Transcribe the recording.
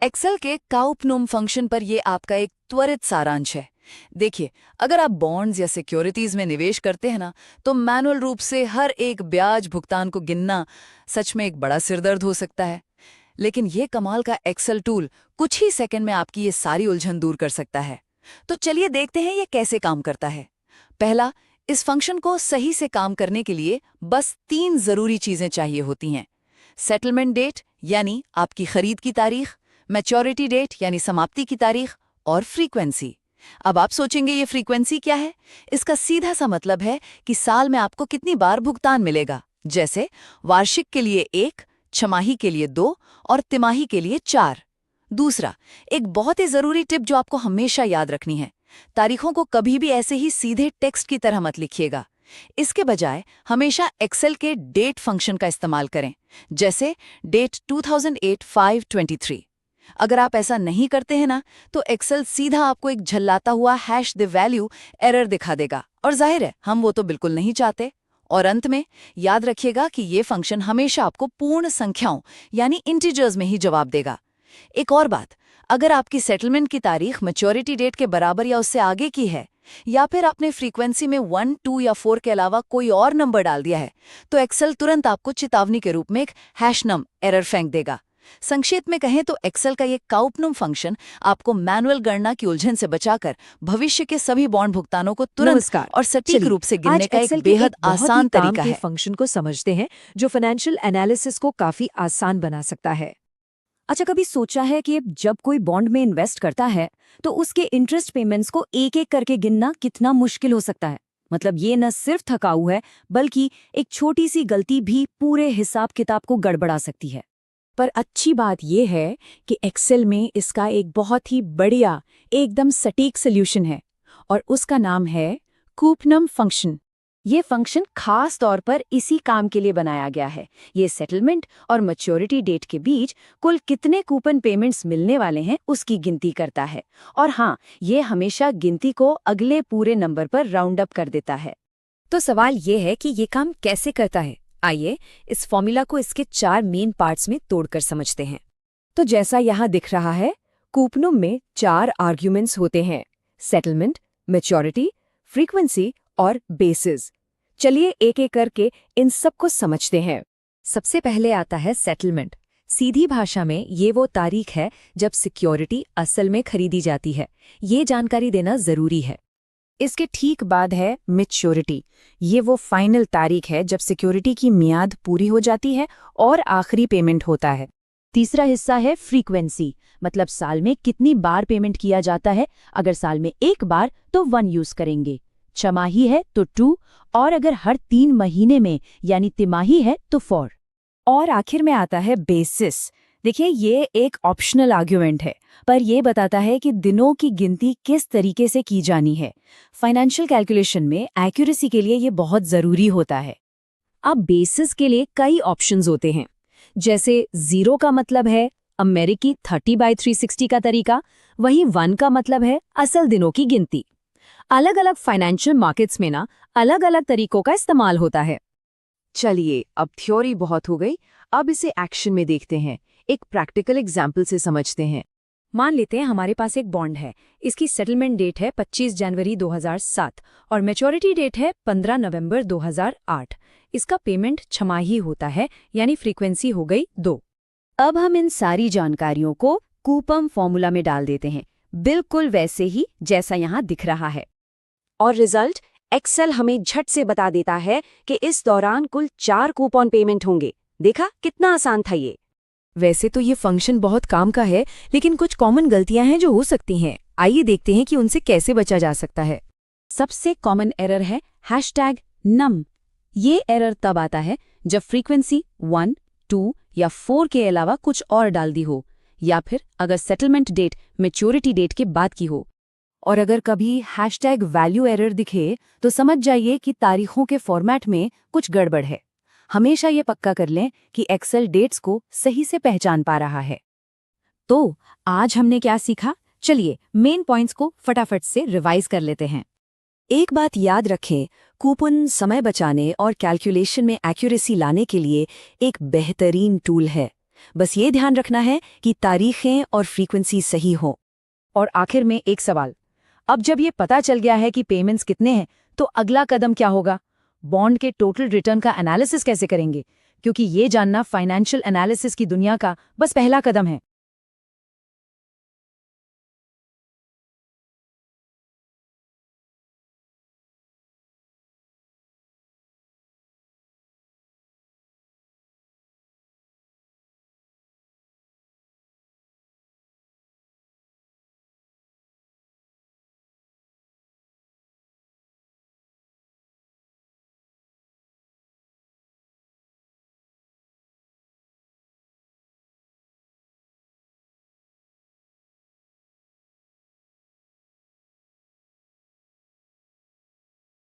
Excel के काउपनुम function पर ये आपका एक त्वरित सारांश है। देखिए, अगर आप बॉन्ड्स या सिक्योरिटीज में निवेश करते हैं ना, तो मैनुअल रूप से हर एक ब्याज भुगतान को गिनना सच में एक बड़ा सिरदर्द हो सकता है। लेकिन ये कमाल का एक्सेल टूल कुछ ही सेकंड में आपकी ये सारी उलझन दूर कर सकता है। तो चलिए देखते हैं ये कैसे काम करता है। पहला, इस फंक्शन को सही से काम करने के लिए बस 3 जरूरी चीजें चाहिए होती हैं। सेटलमेंट डेट यानी आपकी खरीद की तारीख, मैच्योरिटी डेट यानी समाप्ति की तारीख, और फ्रीक्वेंसी। अब आप सोचेंगे ये फ्रीक्वेंसी क्या है? इसका सीधा सा मतलब है कि साल में आपको कितनी बार भुगतान मिलेगा। जैसे वार्षिक के लिए 1, छमाही के लिए 2 और तिमाही के लिए 4। दूसरा, एक बहुत ही जरूरी टिप जो आपको हमेशा याद रखनी है, तारीखों को कभी भी ऐसे ही सीधे टेक्स्ट की तरह मत लिखिएगा। इसके बजाय हमेशा एक्सेल के डेट फंक्शन का इस्तेमाल करें, जैसे डेट 2008-5-23। अगर आप ऐसा नहीं करते हैं ना, तो एक्सेल सीधा आपको एक झल्लाता हुआ हैश द वैल्यू एरर दिखा देगा, और जाहिर है हम वो तो बिल्कुल नहीं चाहते। और अंत में याद रखिएगा कि ये फंक्शन हमेशा आपको पूर्ण संख्याओं यानी इंटीजर्स में ही जवाब देगा। एक और बात, अगर आपकी सेटलमेंट की तारीख मैच्योरिटी डेट के बराबर या उससे आगे की है, या फिर आपने फ्रीक्वेंसी में 1, 2 या 4 के अलावा कोई और नंबर डाल दिया है, तो एक्सेल तुरंत आपको चेतावनी के रूप में एक हैशनम एरर फेंक देगा। संक्षेप में कहें तो एक्सेल का ये काउपनुम फंक्शन आपको मैनुअल गणना की उलझन से बचाकर भविष्य के सभी बॉन्ड भुगतानों को तुरंत और सटीक रूप से गिनने का एक बेहद आसान तरीका है। फंक्शन को समझते हैं जो फाइनेंशियल एनालिसिस को काफी आसान बना सकता है। अच्छा, कभी सोचा है कि जब कोई बॉन्ड में इन्वेस्ट करता है तो उसके इंटरेस्ट पेमेंट्स को एक एक करके गिनना कितना मुश्किल हो सकता है? मतलब ये न सिर्फ थकाऊ है, बल्कि एक छोटी सी गलती भी पूरे हिसाब किताब को गड़बड़ा सकती है। पर अच्छी बात यह है कि एक्सेल में इसका एक बहुत ही बढ़िया, एकदम सटीक सॉल्यूशन है, और उसका नाम है कूपनम फंक्शन। ये फंक्शन खास तौर पर इसी काम के लिए बनाया गया है। ये सेटलमेंट और मैच्योरिटी डेट के बीच कुल कितने कूपन पेमेंट्स मिलने वाले हैं उसकी गिनती करता है, और हाँ, ये हमेशा गिनती को अगले पूरे नंबर पर राउंड अप कर देता है। तो सवाल ये है कि ये काम कैसे करता है। आइए इस फॉर्मूला को इसके 4 मेन पार्ट्स में तोड़कर समझते हैं। तो जैसा यहाँ दिख रहा है, कूपनुम में 4 आर्ग्यूमेंट्स होते हैं: सेटलमेंट, मैच्योरिटी, फ्रीक्वेंसी और बेसिस। चलिए एक एक करके इन सबको समझते हैं। सबसे पहले आता है सेटलमेंट। सीधी भाषा में ये वो तारीख है जब सिक्योरिटी असल में खरीदी जाती है। ये जानकारी देना जरूरी है। इसके ठीक बाद है मैच्योरिटी। ये वो फाइनल तारीख है जब सिक्योरिटी की मियाद पूरी हो जाती है और आखिरी पेमेंट होता है। तीसरा हिस्सा है फ्रीक्वेंसी, मतलब साल में कितनी बार पेमेंट किया जाता है। अगर साल में 1 बार तो 1 यूज करेंगे, छमाही है तो 2, और अगर हर 3 महीने में यानी तिमाही है तो 4। और आखिर में आता है बेसिस। देखिए, ये एक ऑप्शनल आर्ग्यूमेंट है, पर यह बताता है कि दिनों की गिनती किस तरीके से की जानी है। फाइनेंशियल कैलकुलेशन में एक्यूरेसी के लिए ये बहुत जरूरी होता है। अब बेसिस के लिए कई ऑप्शंस होते हैं, जैसे 0 का मतलब है अमेरिकी 30/360 का तरीका, वहीं 1 का मतलब है असल दिनों की गिनती। अलग अलग फाइनेंशियल मार्केट्स में ना अलग अलग तरीकों का इस्तेमाल होता है। चलिए, अब थ्योरी बहुत हो गई, अब इसे एक्शन में देखते हैं। एक प्रैक्टिकल एग्जाम्पल से समझते हैं। मान लेते हैं हमारे पास एक बॉन्ड है। इसकी सेटलमेंट डेट है 25 जनवरी 2007 और मैच्योरिटी डेट है 15 नवंबर 2008। इसका पेमेंट छमाही होता है, यानी फ्रीक्वेंसी हो गई 2। अब हम इन सारी जानकारियों को कूपम फॉर्मूला में डाल देते हैं, बिल्कुल वैसे ही जैसा यहाँ दिख रहा है। और रिजल्ट एक्सेल हमें झट से बता देता है कि इस दौरान कुल 4 कूपन पेमेंट होंगे। देखा कितना आसान था ये। वैसे तो ये फंक्शन बहुत काम का है, लेकिन कुछ कॉमन गलतियां हैं जो हो सकती हैं। आइए देखते हैं कि उनसे कैसे बचा जा सकता है। सबसे कॉमन एरर है #num। ये एरर तब आता है जब फ्रीक्वेंसी 1, 2 या 4 के अलावा कुछ और डाल दी हो, या फिर अगर सेटलमेंट डेट मैच्योरिटी डेट के बाद की हो। और अगर कभी #value एरर दिखे तो समझ जाइए कि तारीखों के फॉर्मेट में कुछ गड़बड़ है। हमेशा ये पक्का कर लें कि एक्सेल डेट्स को सही से पहचान पा रहा है। तो आज हमने क्या सीखा? चलिए मेन पॉइंट्स को फटाफट से रिवाइज कर लेते हैं। एक बात याद रखें, कूपन समय बचाने और कैलकुलेशन में एक्यूरेसी लाने के लिए एक बेहतरीन टूल है। बस ये ध्यान रखना है कि तारीखें और फ्रीक्वेंसी सही हो। और आखिर में एक सवाल, अब जब ये पता चल गया है कि पेमेंट्स कितने हैं, तो अगला कदम क्या होगा? बॉन्ड के टोटल रिटर्न का एनालिसिस कैसे करेंगे? क्योंकि ये जानना फाइनेंशियल एनालिसिस की दुनिया का बस पहला कदम है।